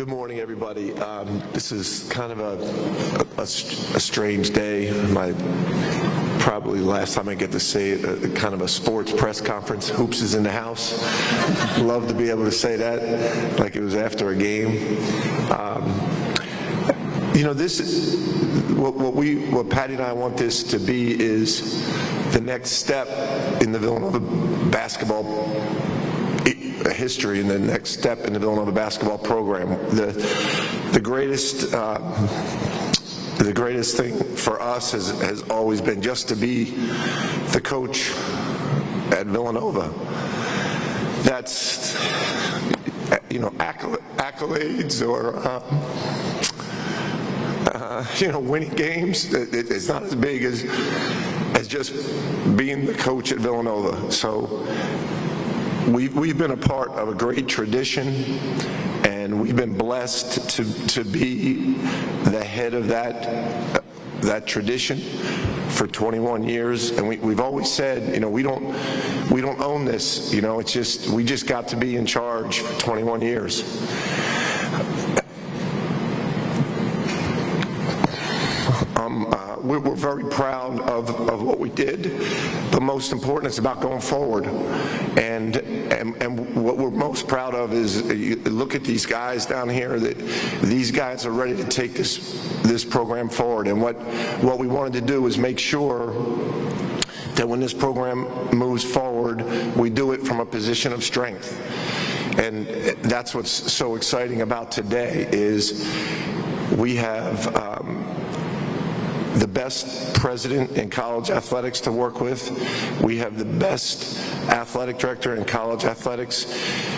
Good morning, everybody. This is kind of a strange day. Probably last time I get to say it, kind of a sports press conference. Hoops is in the house. Love to be able to say that like it was after a game. This is what Patty and I want this to be is the next step in the Villanova basketball history, and the next step in the Villanova basketball program. The greatest thing for us has always been just to be the coach at Villanova. That's accolades or winning games. It's not as big as just being the coach at Villanova. So we've been a part of a great tradition, and we've been blessed to be the head of that tradition for 21 years. And we've always said, we don't own this. It's just we just got to be in charge for 21 years. We're very proud of what we did, but most important, it's about going forward. And what we're most proud of is you look at these guys down here. That these guys are ready to take this program forward. And what we wanted to do is make sure that when this program moves forward, we do it from a position of strength. And that's what's so exciting about today is we have the best president in college athletics to work with. We have the best athletic director in college athletics.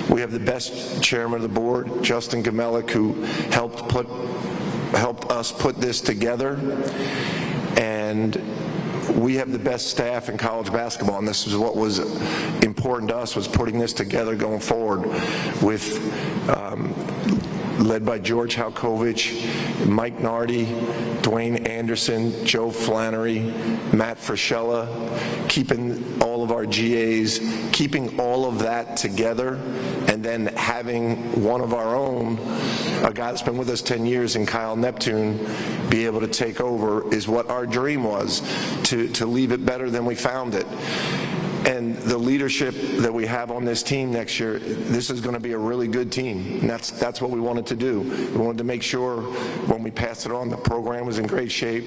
We have the best chairman of the board, Justin Gamelik, who helped us put this together. And we have the best staff in college basketball, and this is what was important to us, was putting this together going forward with led by George Halkovich, Mike Nardi, Dwayne Anderson, Joe Flannery, Matt Frischella, keeping all of our GAs, keeping all of that together, and then having one of our own, a guy that's been with us 10 years, in Kyle Neptune, be able to take over is what our dream was, to leave it better than we found it. And the leadership that we have on this team next year, this is going to be a really good team. And that's what we wanted to do. We wanted to make sure when we passed it on, the program was in great shape.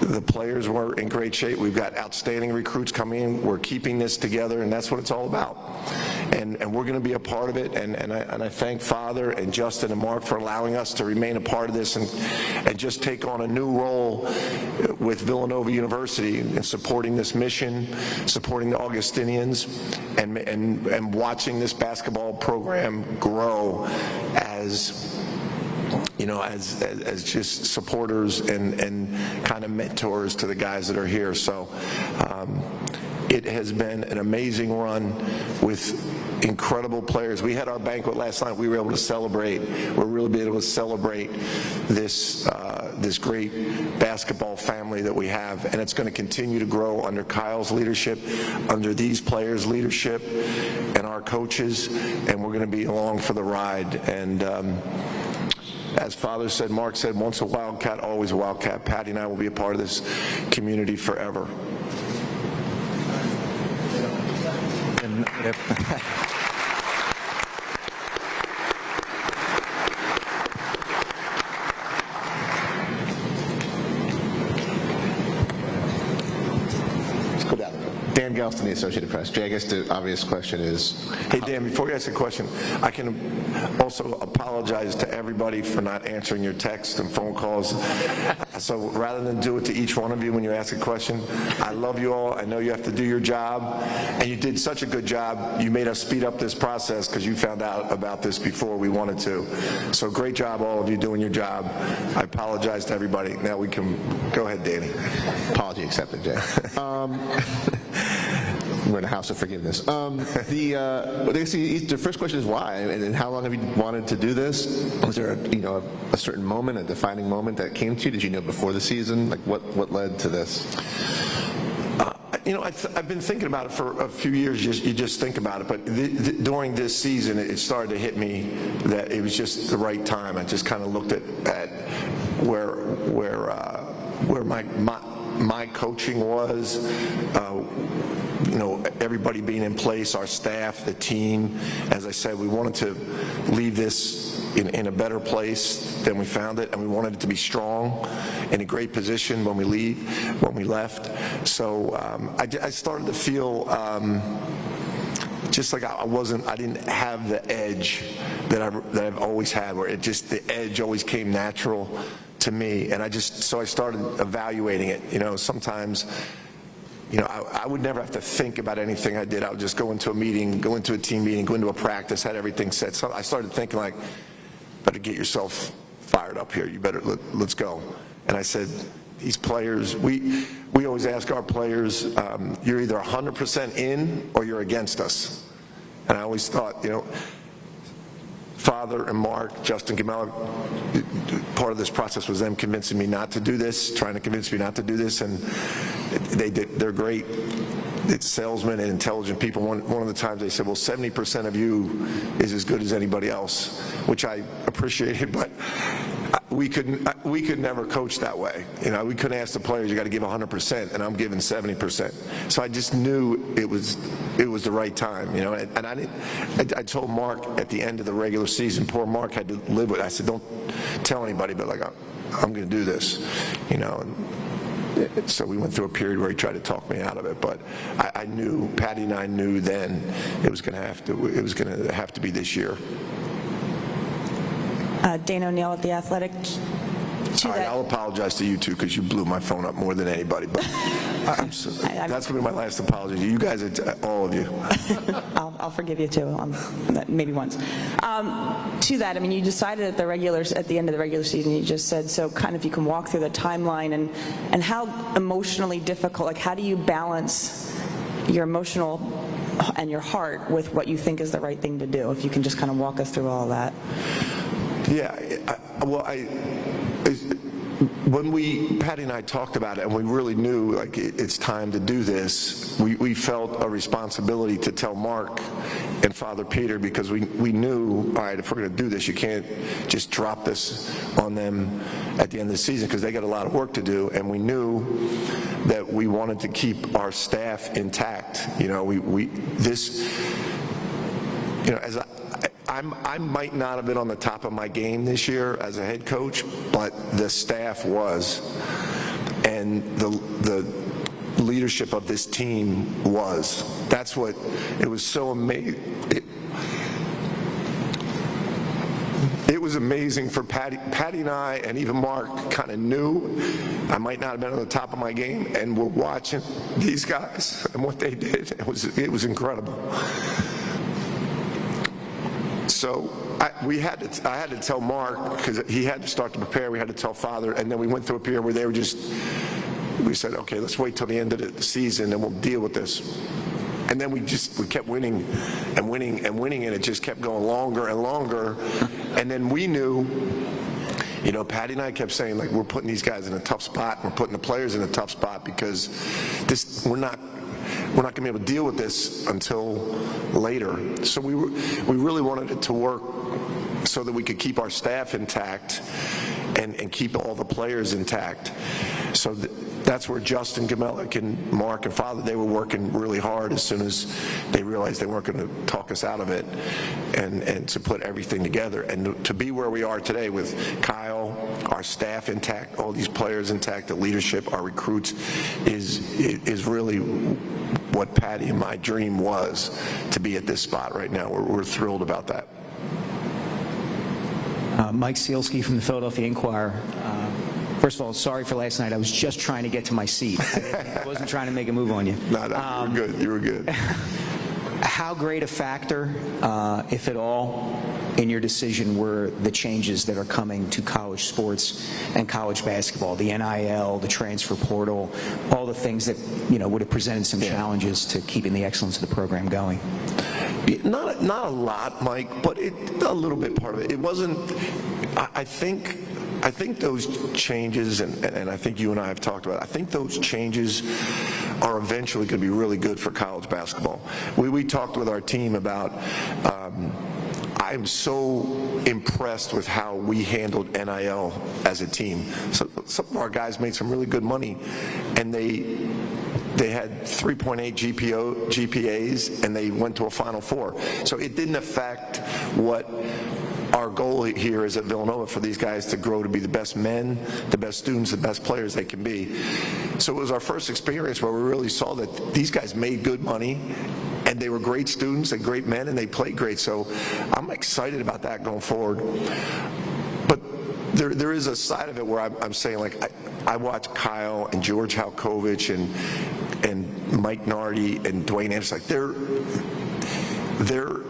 The players were in great shape. We've got outstanding recruits coming in. We're keeping this together, and that's what it's all about. And we're going to be a part of it. And I thank Father and Justin and Mark for allowing us to remain a part of this and just take on a new role with Villanova University and supporting this mission, supporting the Augustinians, and watching this basketball program grow as just supporters and kind of mentors to the guys that are here. So it has been an amazing run with incredible players. We had our banquet last night. We were able to celebrate. We're really able to celebrate this great basketball family that we have, and it's going to continue to grow under Kyle's leadership, under these players' leadership, and our coaches, and we're going to be along for the ride. And as Father said, Mark said, once a Wildcat, always a Wildcat. Patty and I will be a part of this community forever. Dan Gelston, the Associated Press. Jay, I guess the obvious question is... Hey, Dan, before you ask the question, I can also apologize to everybody for not answering your texts and phone calls. So rather than do it to each one of you when you ask a question, I love you all. I know you have to do your job, and you did such a good job. You made us speed up this process because you found out about this before we wanted to. So great job, all of you, doing your job. I apologize to everybody. Now we can go ahead, Danny. Apology accepted, Jay. We're in a house of forgiveness. The first question is why, and how long have you wanted to do this? Was there a certain moment, a defining moment that came to you? Did you know before the season? Like what led to this? I've been thinking about it for a few years. You just think about it, but during this season, it started to hit me that it was just the right time. I just kind of looked at where my coaching was. Everybody being in place, our staff, the team. As I said, we wanted to leave this in a better place than we found it, and we wanted it to be strong, in a great position when we left. So I started to feel just like I didn't have the edge that I've always had, where the edge always came natural to me, and so I started evaluating it. Sometimes, I would never have to think about anything I did. I would just go into a meeting, go into a team meeting, go into a practice, had everything set. So I started thinking, like, better get yourself fired up here. You better, let's go. And I said, these players, we always ask our players, you're either 100% in or you're against us. And I always thought, Father and Mark, Justin Gamella, part of this process was them convincing me not to do this, trying to convince me not to do this, and they're great. It's salesmen and intelligent people. One of the times they said, well, 70% of you is as good as anybody else, which I appreciated, but we could never coach that way. We couldn't ask the players, you got to give 100%, and I'm giving 70%. So I just knew it was the right time, and I told Mark at the end of the regular season, poor Mark had to live with it. I said, don't tell anybody, but like, I'm going to do this, So we went through a period where he tried to talk me out of it, but I knew, Patty and I knew then it was going to have to be this year. Dane O'Neill at The Athletic. All right, I'll apologize to you two because you blew my phone up more than anybody. But that's going to be my last apology. You guys, all of you. I'll forgive you too, maybe once. To that, you decided at the end of the regular season, you just said, so kind of you can walk through the timeline and how emotionally difficult, like how do you balance your emotional and your heart with what you think is the right thing to do? If you can just kind of walk us through all of that. Yeah, when Patty and I talked about it, and we really knew like it's time to do this, we felt a responsibility to tell Mark and Father Peter, because we knew, all right, if we're going to do this, you can't just drop this on them at the end of the season because they got a lot of work to do, and we knew that we wanted to keep our staff intact. I might not have been on the top of my game this year as a head coach, but the staff was, and the leadership of this team was. That's what it was so amazing. It was amazing for Patty and I, and even Mark kind of knew I might not have been on the top of my game, and we're watching these guys and what they did. It was incredible. So I had to tell Mark, because he had to start to prepare. We had to tell Father, and then we went through a period where we said, okay, let's wait till the end of the season and we'll deal with this. And then we kept winning and winning and winning, and it just kept going longer and longer. And then we knew, Patty and I kept saying, like, we're putting these guys in a tough spot. We're putting the players in a tough spot because we're not going to be able to deal with this until later. So we really wanted it to work so that we could keep our staff intact and keep all the players intact. So that's where Justin Gamelick and Mark and Father, they were working really hard as soon as they realized they weren't going to talk us out of it, and to put everything together. And to be where we are today with Kyle, our staff intact, all these players intact, the leadership, our recruits, is really what Patty and my dream was, to be at this spot right now. We're thrilled about that. Mike Sealski from the Philadelphia Inquirer. First of all, sorry for last night. I was just trying to get to my seat. I wasn't trying to make a move on you. No, you were good. You were good. How great a factor, if at all, in your decision were the changes that are coming to college sports and college basketball, the NIL, the transfer portal, all the things that would have presented some challenges to keeping the excellence of the program going? Not a lot, Mike, but a little bit part of it. It wasn't. I think I think those changes, and I think you and I have talked about it, I think those changes are eventually going to be really good for college basketball. We talked with our team about, I'm so impressed with how we handled NIL as a team. So some of our guys made some really good money, and they had 3.8 GPAs, and they went to a Final Four. So it didn't affect what our goal here is at Villanova, for these guys to grow to be the best men, the best students, the best players they can be. So it was our first experience where we really saw that these guys made good money, and they were great students and great men, and they played great. So I'm excited about that going forward. But there is a side of it where I'm saying, like, I watch Kyle and George Halkovich and Mike Nardi and Dwayne Anderson. Like, they're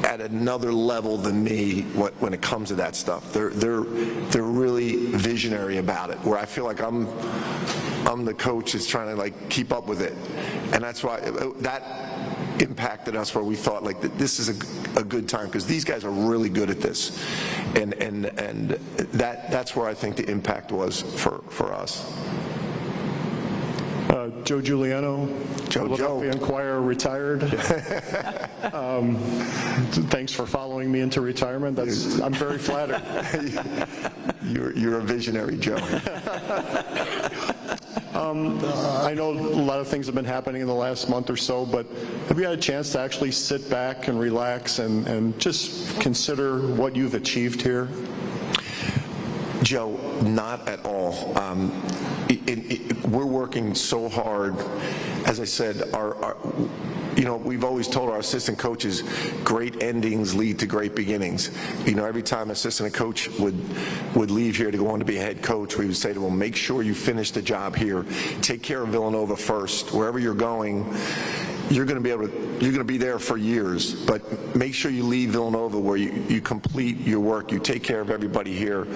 at another level than me when it comes to that stuff. They're really visionary about it, where I feel like I'm the coach that's trying to, like, keep up with it. And that's why that impacted us, where we thought, like, that this is a good time, because these guys are really good at this. And that's where I think the impact was for us. Joe Giuliano, Philadelphia Inquirer, retired. Thanks for following me into retirement. I'm very flattered. You're a visionary, Joe. I know a lot of things have been happening in the last month or so, but have you had a chance to actually sit back and relax and just consider what you've achieved here? Joe, not at all. We're working so hard. As I said, we've always told our assistant coaches, great endings lead to great beginnings. Every time assistant coach would leave here to go on to be a head coach, we would say to them, make sure you finish the job here. Take care of Villanova first. Wherever you're going, you're going to be there for years, but make sure you leave Villanova where you complete your work. You take care of everybody here.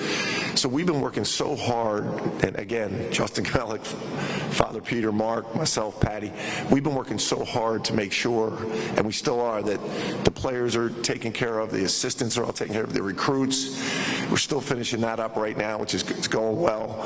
So we've been working so hard, and again, Justin Kellick, Father Peter, Mark, myself, Patty, we've been working so hard to make sure, and we still are, that the players are taken care of, the assistants are all taken care of, the recruits. We're still finishing that up right now, which is going well.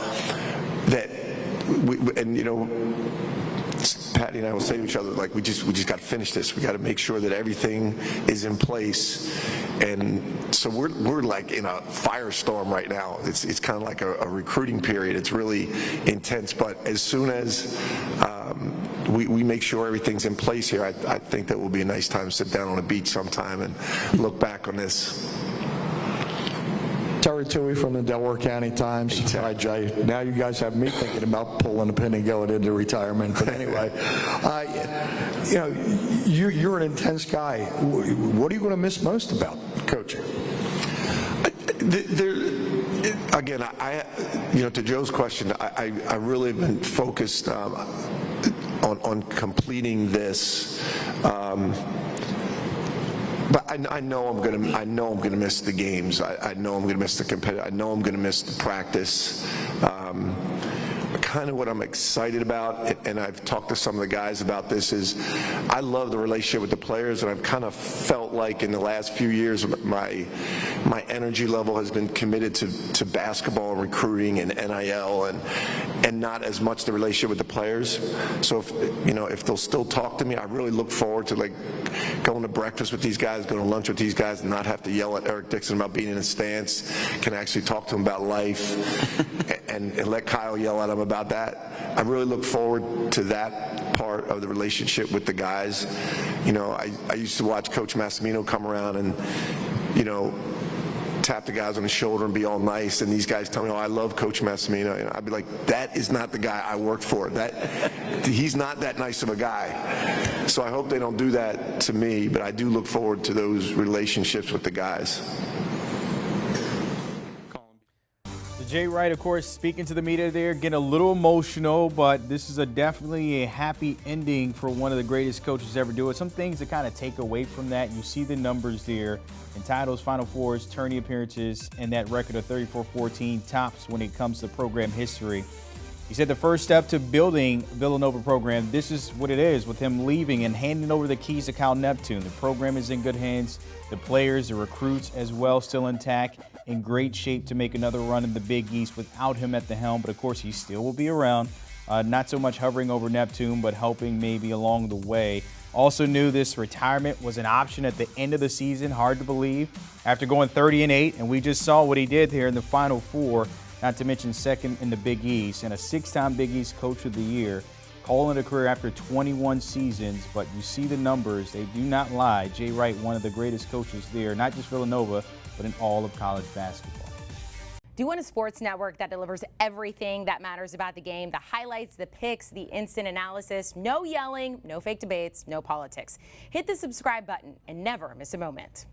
Patty and I will say to each other, like, we just got to finish this. We got to make sure that everything is in place. And so we're like in a firestorm right now. It's kind of like a recruiting period. It's really intense. But as soon as we make sure everything's in place here, I think that will be a nice time to sit down on a beach sometime and look back on this. Terry Toohey from the Delaware County Times. All right, Jay, now you guys have me thinking about pulling a pin and going into retirement. But anyway, you're an intense guy. What are you going to miss most about coaching? Again, to Joe's question, I really have been focused on completing this. But I know I'm gonna miss the games. I know I'm gonna miss the competitive. I know I'm gonna miss the practice. Kind of what I'm excited about, and I've talked to some of the guys about this, is I love the relationship with the players, and I've kind of felt like in the last few years my energy level has been committed to basketball and recruiting and NIL and not as much the relationship with the players. So if they'll still talk to me, I really look forward to, like, going to breakfast with these guys, going to lunch with these guys, and not have to yell at Eric Dixon about being in the stands. Can actually talk to him about life and let Kyle yell at him about that. I really look forward to that part of the relationship with the guys. I used to watch Coach Massimino come around and, tap the guys on the shoulder and be all nice, and these guys tell me, I love Coach Massimino. I'd be like, that is not the guy I worked for. He's not that nice of a guy. So I hope they don't do that to me, but I do look forward to those relationships with the guys. Jay Wright, of course, speaking to the media there, getting a little emotional, but this is definitely a happy ending for one of the greatest coaches to ever do it. Some things to kind of take away from that. You see the numbers there in titles, Final Fours, tourney appearances, and that record of 34-14 tops when it comes to program history. He said the first step to building Villanova program, this is what it is, with him leaving and handing over the keys to Cal Neptune. The program is in good hands. The players, the recruits as well, still intact. in great shape to make another run in the Big East without him at the helm, but of course he still will be around. Not so much hovering over Neptune, but helping maybe along the way. Also knew this retirement was an option at the end of the season. Hard to believe after going 30-8, and we just saw what he did here in the Final Four, not to mention second in the Big East, and a 6-time Big East Coach of the Year, calling a career after 21 seasons. But you see the numbers, they do not lie. Jay Wright, one of the greatest coaches there, not just Villanova, but in all of college basketball. Do you want a sports network that delivers everything that matters about the game? The highlights, the picks, the instant analysis, no yelling, no fake debates, no politics. Hit the subscribe button and never miss a moment.